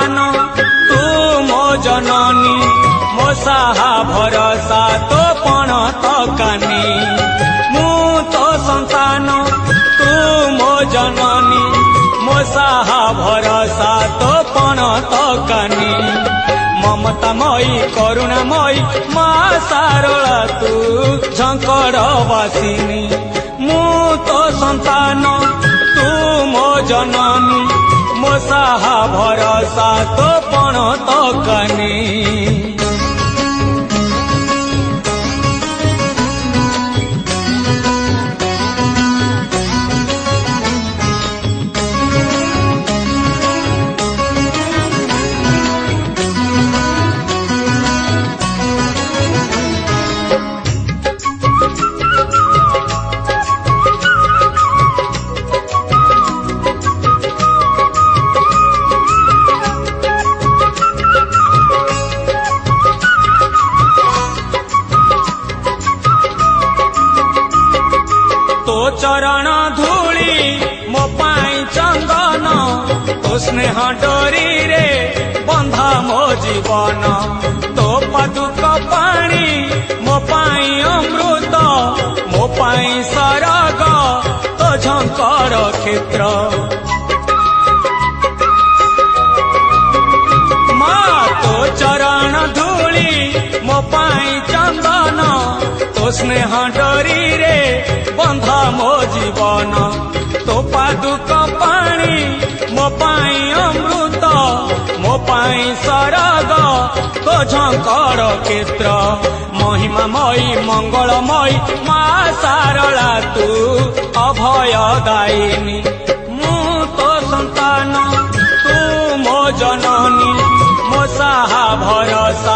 संतान तू मो जननी मो साहा भरोसा तो पण तकानी मु तो संतान तू मो जननी मो साहा भरोसा तो पण तकानी ममतामयी करुणामयी मा सारला तू झंकड़ वासिनी मु तो संतान तू मो जननी मो साहा भरोसा तो पण तकानी। तो चरण धूली मो पाई चंदन तो स्नेह डोरी रे बंधा मो जीवन तो पादुक पानी मो पाई अमृत मो पाई सरग तो झंकर क्षेत्र माँ तो चरण धूली मो पाई चंदन तो स्नेह डोरी रे बंधा मो जीवन तो पादुक पानी मो पाई अमृत मो पाई सरग तो झंकर क्षेत्र महिमामयी मंगलमयी मा सारला तू अभयदायिनी मु तो संतान तू मो जननी मो साहा भरोसा